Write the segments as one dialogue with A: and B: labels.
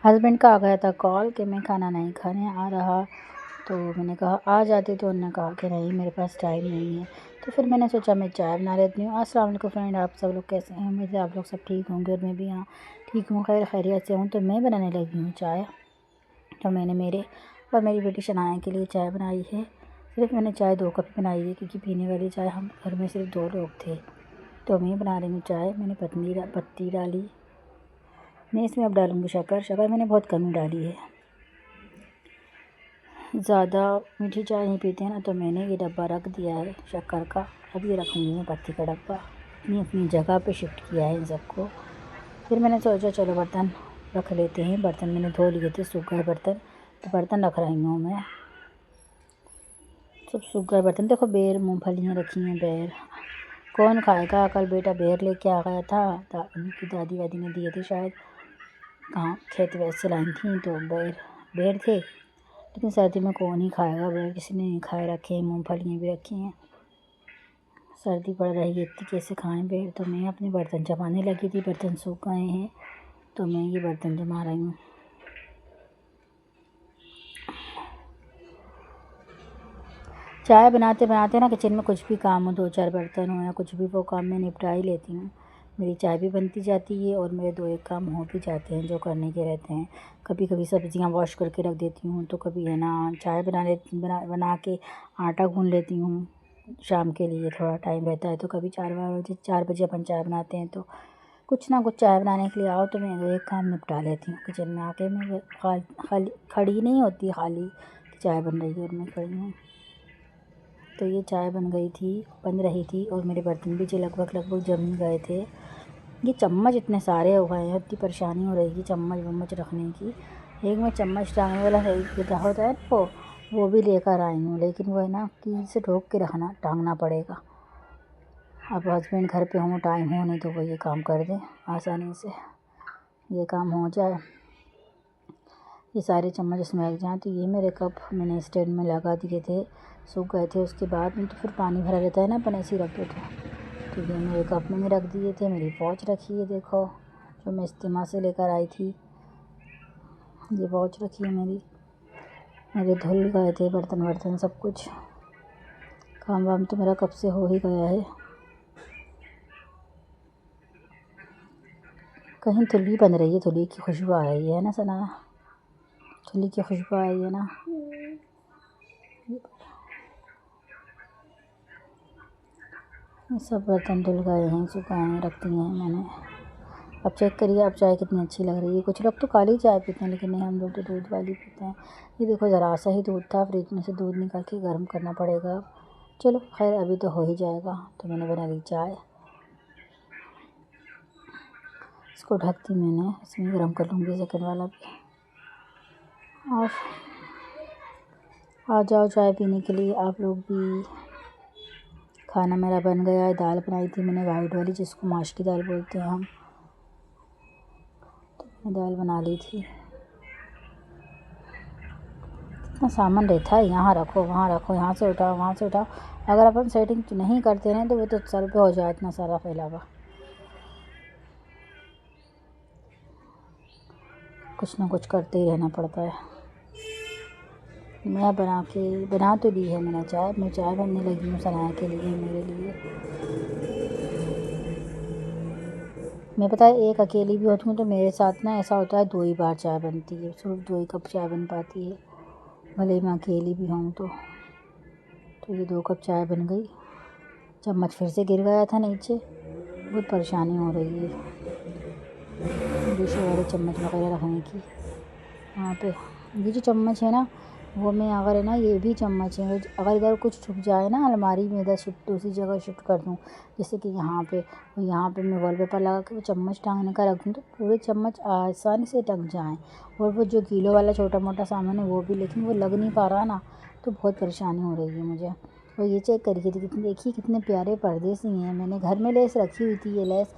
A: Husband का आ गया था कॉल कि मैं खाना नहीं खाने आ रहा, तो मैंने कहा आ जाती, तो उन्होंने कहा कि नहीं मेरे पास टाइम नहीं है। तो फिर मैंने सोचा मैं चाय बना लेती हूँ। अस्सलाम वालेकुम फ्रेंड, आप सब लोग कैसे हैं? उम्मीद है आप लोग सब ठीक होंगे और मैं भी यहाँ ठीक हूँ, खैर खैरियत से हूँ। तो मैं बनाने लगी हूँ चाय। तो मैंने मेरे और मेरी बेटी शनाया के लिए चाय बनाई है। सिर्फ मैंने चाय 2 कप बनाई है क्योंकि पीने वाली चाय हम घर में सिर्फ 2 लोग थे। तो मैं बना रही हूँ चाय। मैंने पत्ती डाली, मैं इसमें अब डालूँगी शक्कर मैंने बहुत कम ही डाली है, ज़्यादा मीठी चाय नहीं पीते हैं ना, तो मैंने ये डब्बा रख दिया है शक्कर का। अब ये रखूँगी मैं पत्ती का डब्बा, अपनी अपनी जगह पे शिफ्ट किया है इन सबको। फिर मैंने सोचा चलो बर्तन रख लेते हैं। बर्तन मैंने धो लिए थे, सूख गए बर्तन, तो बर्तन रख रही हूँ मैं। सब सूख गए बर्तन। देखो बेर मूँगफलियाँ रखी हैं, बेर कौन खाएगा। कल बेटा बेर लेके आ गया था, उनकी दादी वादी ने दिए थे शायद, कहाँ खेत वैसे लाई थी, तो बेर थे। लेकिन सर्दी में कौन ही खाएगा बेर, किसी ने नहीं खाए रखे हैं। मूँगफलियाँ भी रखी हैं, सर्दी पड़ रही है इतनी, कैसे खाएं बेर। तो मैं अपने बर्तन जमाने लगी थी, बर्तन सूख गए हैं तो मैं ये बर्तन जमा रही हूँ। चाय बनाते बनाते ना किचन में कुछ भी काम हो, 2-4 बर्तन हो या कुछ भी, वो काम मैं निपटा ही लेती हूँ। मेरी चाय भी बनती जाती है और मेरे 2-1 काम हो भी जाते हैं जो करने के रहते हैं। कभी कभी सब्जियां वॉश करके रख देती हूँ, तो कभी है ना चाय बना के आटा गूँध लेती हूँ शाम के लिए, थोड़ा टाइम रहता है। तो कभी 4 बजे अपन चाय बनाते हैं, तो कुछ ना कुछ चाय बनाने के लिए आओ तो मैं 2-1 काम निपटा लेती हूँ किचन में आके। मैं खाली खड़ी नहीं होती, खाली चाय बन रही है और मैं खड़ी हूँ। तो ये चाय बन रही थी और मेरे बर्तन भी जो लगभग जम ही गए थे। ये चम्मच इतने सारे हो गए हैं, इतनी परेशानी हो रही है चम्मच वम्मच रखने की। एक मैं चम्मच टांगने वाला होता है वो भी लेकर आई हूँ, लेकिन वो है ना कि से ढोक के टांगना पड़ेगा। अब हस्बैंड घर पे हों, टाइम हो नहीं तो वो ये काम कर दें, आसानी से ये काम हो जाए, ये सारे चम्मच इसमें लग जाएँ। तो ये मेरे कप मैंने स्टैंड में लगा दिए थे, सूख गए थे उसके बाद में, तो फिर पानी भरा रहता है ना, अपन ऐसे ही रख देते हैं। तो ये मेरे कप मैंने रख दिए थे। मेरी वॉच रखी है, देखो जो मैं इस्तेमाल से लेकर आई थी, ये वॉच रखी है मेरे धुल गए थे बर्तन सब कुछ। काम वाम तो मेरा कब से हो ही गया है। कहीं धुली बन रही है, धुली की खुशबू आ रही है ना सना, धुली की खुशबू आ रही है ना। ये सब बर्तन धुल गए हैं, सुखाए हैं, रख दिए हैं मैंने। अब चेक करिए आप चाय कितनी अच्छी लग रही है। कुछ लोग तो काली चाय पीते हैं, लेकिन नहीं, हम लोग तो दूध वाली पीते हैं। ये देखो ज़रा सा ही दूध था, फ्रिज में से दूध निकाल के गर्म करना पड़ेगा। चलो खैर अभी तो हो ही जाएगा। तो मैंने बना ली चाय, इसको ढक दी मैंने, इसमें गर्म कर लूँगी सेकंड वाला भी। और आ जाओ चाय पीने के लिए आप लोग भी। खाना मेरा बन गया है। दाल बनाई थी मैंने वाइट वाली, जिसको माश की दाल बोलते हैं हम, तो मैंने दाल बना ली थी। इतना सामान रहता है, यहाँ रखो वहाँ रखो, यहाँ से उठाओ वहाँ से उठाओ। अगर अपन सेटिंग नहीं करते रहें तो वो तो सर पे हो जाए इतना सारा फैला हुआ। कुछ ना कुछ करते ही रहना पड़ता है। मैं बना तो दी है मैंने चाय। मैं चाय बनने लगी हूँ सनाया के लिए, मेरे लिए। मैं पता है एक अकेली भी होती हूँ तो मेरे साथ ना ऐसा होता है 2 ही बार चाय बनती है, सिर्फ 2 ही कप चाय बन पाती है, भले ही मैं अकेली भी हूँ तो। ये 2 कप चाय बन गई। चम्मच फिर से गिर गया था नीचे, बहुत परेशानी हो रही है डिश वाले चम्मच वगैरह रखने की। यहाँ पे ये जो चम्मच है ना, वो मैं अगर है ना, ये भी चम्मच है, अगर इधर कुछ छुप जाए ना अलमारी में, इधर शिफ्ट दूसरी जगह शिफ्ट कर दूँ, जैसे कि यहाँ पे मैं वॉलपेपर लगा के वो चम्मच टांगने का रख दूँ, तो पूरे चम्मच आसानी से टंग जाएँ। और वो जो किलो वाला छोटा मोटा सामान है वो भी, लेकिन वो लग नहीं पा रहा ना, तो बहुत परेशानी हो रही है मुझे। और ये चेक करिए, देखिए कितने प्यारे पर्दे सी हैं। मैंने घर में लेस रखी हुई थी, ये लेस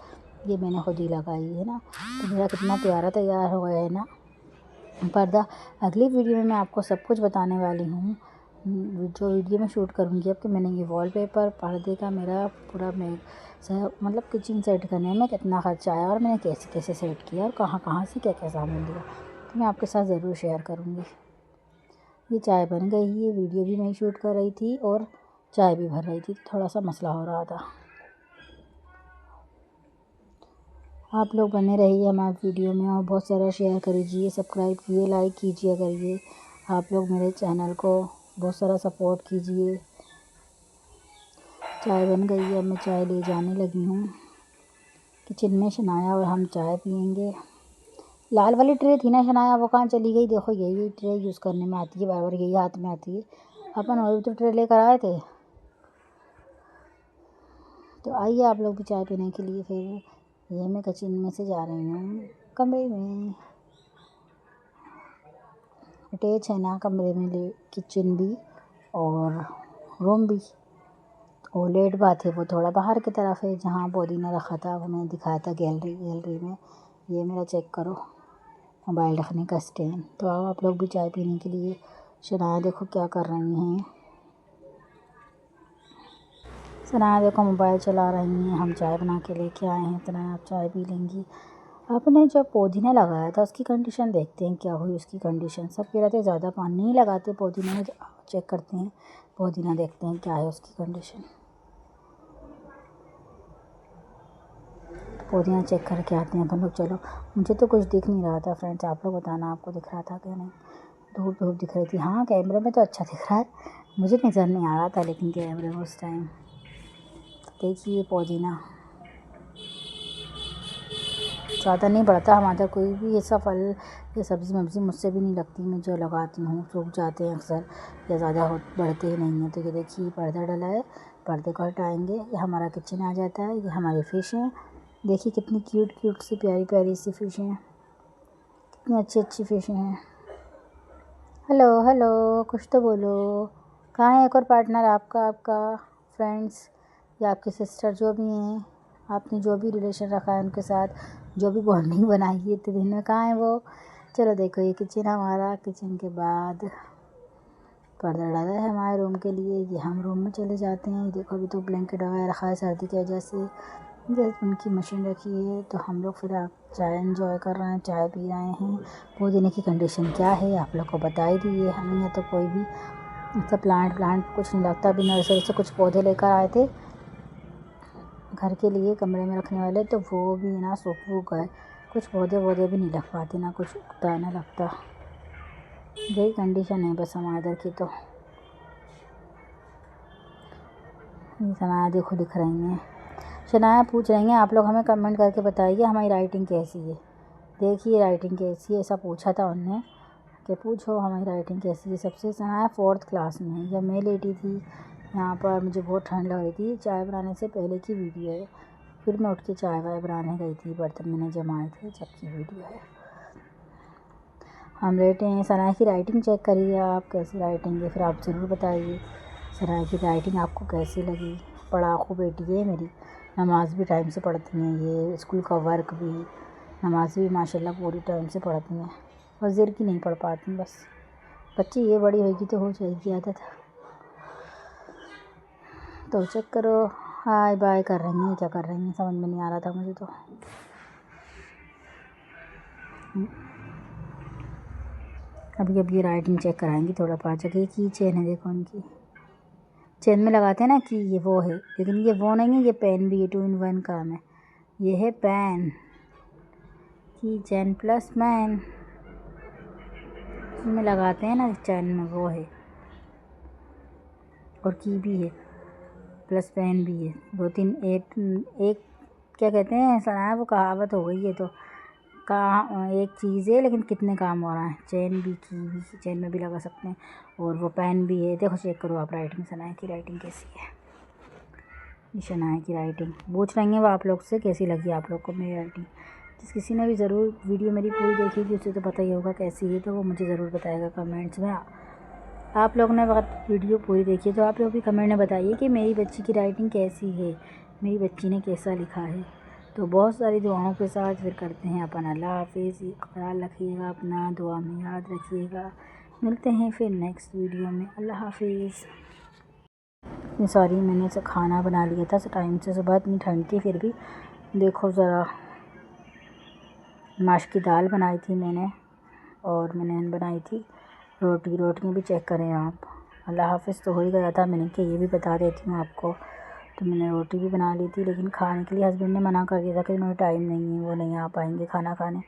A: ये मैंने खुद ही लगाई है ना, तो मेरा कितना प्यारा तैयार हो गया है ना पर्दा। अगली वीडियो में मैं आपको सब कुछ बताने वाली हूँ, जो वीडियो मैं शूट करूँगी। अब कि मैंने ये वॉलपेपर पर्दे का मेरा पूरा मतलब किचन सेट करने में कितना खर्चा आया और मैंने कैसे कैसे सेट किया और कहाँ कहाँ से क्या क्या सामान लिया। तो मैं आपके साथ ज़रूर शेयर करूँगी। ये चाय बन गई है, वीडियो भी मैं शूट कर रही थी और चाय भी भर रही थी, थोड़ा सा मसला हो रहा था। आप लोग बने रहिए हमारे वीडियो में और बहुत सारा शेयर करिए, सब्सक्राइब कीजिए, लाइक कीजिए करिए। आप लोग मेरे चैनल को बहुत सारा सपोर्ट कीजिए। चाय बन गई है, मैं चाय ले जाने लगी हूँ किचन में। शनाया और हम चाय पियेंगे। लाल वाली ट्रे थी ना शनाया, वो कहाँ चली गई? देखो यही ट्रे यूज़ करने में आती है, बार बार यही हाथ में आती है। अपन और भी तो ट्रे लेकर आए थे। तो आइए आप लोग भी चाय पीने के लिए। फिर ये मैं किचन में से जा रही हूँ कमरे में। अटैच है ना कमरे में ले किचन भी और रूम भी। और लेट बात है वो थोड़ा बाहर की तरफ है, जहाँ पुदीना रखा था वो मैंने दिखाया था गैलरी में। ये मेरा चेक करो मोबाइल रखने का स्टैंड। तो आओ आप लोग भी चाय पीने के लिए। शनाया देखो क्या कर रही हैं। शनाया देखो मोबाइल चला रही हैं। हम चाय बना के लेके आए हैं, शनाया आप चाय पी लेंगी। आपने जो पुदीना लगाया था उसकी कंडीशन देखते हैं क्या हुई उसकी कंडीशन। सब कह रहे थे ज़्यादा पानी नहीं लगाते पुदीना में। चेक करते हैं पुदीना, देखते हैं क्या है उसकी कंडीशन। पुदीना चेक करके आते हैं अपन लोग। चलो, मुझे तो कुछ दिख नहीं रहा था फ्रेंड्स, आप लोग बताना आपको दिख रहा था क्या नहीं। धूप धूप दिख रही थी। हाँ कैमरे में तो अच्छा दिख रहा है, मुझे नज़र नहीं आ रहा था लेकिन कैमरे में उस टाइम। देखिए पुदीना ज़्यादा नहीं बढ़ता हमारा कोई भी ऐसा फल या सब्ज़ी मब्ज़ी मुझसे भी नहीं लगती। मैं जो लगाती हूँ सूख जाते हैं अक्सर या ज़्यादा बढ़ते ही नहीं हैं। तो ये देखिए पर्दा डला है, पर्दे को हटाएंगे, ये हमारा किचन आ जाता है। ये हमारी फ़िश हैं, देखिए कितनी क्यूट सी प्यारी प्यारी सी फ़िश हैं, कितनी अच्छी फ़िश हैं। हेलो कुछ तो बोलो। कहाँ है एक और पार्टनर आपका फ्रेंड्स या आपकी सिस्टर जो भी हैं, आपने जो भी रिलेशन रखा है उनके साथ, जो भी बॉन्डिंग बनाई है इतने दिन में, कहाँ है वो? चलो देखो ये किचन हमारा। किचन के बाद पर्दा डाला है हमारे रूम के लिए। ये हम रूम में चले जाते हैं। ये देखो अभी तो ब्लैंकेट वगैरह रखा है सर्दी की वजह से। जैसे उनकी मशीन रखी है। तो हम लोग फिर आप चाय एंजॉय कर रहे हैं, चाय पी रहे हैं। पुदीने की कंडीशन क्या है आप लोग को बता ही दी है। हमें यहाँ तो कोई भी ऐसा प्लांट कुछ नहीं लगता। अभी नर्सरी से कुछ पौधे लेकर आए थे घर के लिए कमरे में रखने वाले, तो वो भी ना सूख गए। कुछ पौधे भी नहीं लग पाते, ना कुछ उगता ना लगता। यही कंडीशन है बस हमारे इधर की। तो ये शनाया देखो लिख रही हैं। शनाया पूछ रही हैं आप लोग हमें कमेंट करके बताइए हमारी राइटिंग कैसी है। देखिए राइटिंग कैसी है, ऐसा पूछा था उनने कि पूछो हमारी राइटिंग कैसी है सबसे। शनाया 4th क्लास में है। जब मैं लेटी थी यहाँ पर, मुझे बहुत ठंड लग रही थी। चाय बनाने से पहले की वीडियो है। फिर मैं उठ के चाय वाय बनाने गई थी, बर्तन मैंने जमाए थे जब की वीडियो है। हम लेटे हैं। शनाया की राइटिंग चेक करिए आप, कैसी राइटिंग है फिर आप ज़रूर बताइए शनाया की राइटिंग आपको कैसी लगी। पढ़ाकू बेटी है मेरी, नमाज़ भी टाइम से पढ़ती हैं, ये स्कूल का वर्क भी, नमाज़ भी माशाल्लाह पूरी टाइम से पढ़ती हैं। फजर की नहीं पढ़ पाती बस। बच्ची ये बड़ी होगी तो हो जाएगी आदत। तो चेक करो, हाय बाय कर रही हैं, क्या कर रही हैं समझ में नहीं आ रहा था मुझे तो। अभी ये राइटिंग चेक कराएंगी थोड़ा पाँच जगह की चेन है देखो उनकी। चेन में लगाते हैं ना कि ये वो है, लेकिन ये वो नहीं है, ये पेन भी है, 2 in 1 काम है। ये है पेन की चेन प्लस मैन में लगाते हैं ना चैन में, वो है। और की भी है प्लस पेन भी है। 2-3 एक क्या कहते हैं सनाया, वो कहावत हो गई है। तो एक चीज़ है लेकिन कितने काम हो रहा है। चेन भी, की भी, चेन में भी लगा सकते हैं और वो पेन भी है। देखो चेक करो आप राइटिंग, शनाया की राइटिंग कैसी है। ये शनाया की राइटिंग पूछ रही हैं वो आप लोग से कैसी लगी आप लोग को मेरी राइटिंग। जिस किसी ने भी ज़रूर वीडियो मेरी पूरी देखी थी उसे तो पता ही होगा कैसी है, तो वो मुझे ज़रूर बताएगा कमेंट्स में। आप लोगों ने वक्त वीडियो पूरी देखी है तो आप लोग भी कमेंट में बताइए कि मेरी बच्ची की राइटिंग कैसी है, मेरी बच्ची ने कैसा लिखा है। तो बहुत सारी दुआओं के साथ फिर करते हैं अपन अल्लाह हाफिज़। ख्याल रखिएगा अपना, दुआ में याद रखिएगा। मिलते हैं फिर नेक्स्ट वीडियो में। अल्लाह हाफिज़। सॉरी मैंने से खाना बना लिया था टाइम से, सुबह इतनी ठंड थी फिर भी। देखो ज़रा माश की दाल बनाई थी मैंने, और मैंने बनाई थी रोटियाँ भी चेक करें आप। अल्लाह हाफ़िज़ तो हो ही गया था, मैंने कहा ये भी बता देती हूँ आपको। तो मैंने रोटी भी बना ली थी, लेकिन खाने के लिए हस्बैंड ने मना कर दिया था कि उन्हें टाइम नहीं है, वो नहीं आ पाएंगे खाना खाने।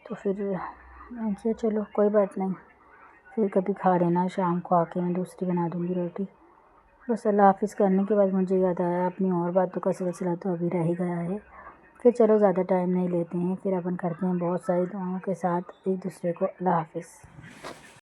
A: तो फिर मैंने कहा चलो कोई बात नहीं, फिर कभी खा लेना, शाम को आके मैं दूसरी बना दूँगी रोटी। बस अल्लाह हाफ़िज़ करने के बाद मुझे याद आया अपनी और बातों का सिलसिला तो अभी रह ही गया है। फिर चलो ज़्यादा टाइम नहीं लेते हैं, फिर अपन करते हैं बहुत सारी दुआओं के साथ एक दूसरे को अल्लाह हाफ़िज़।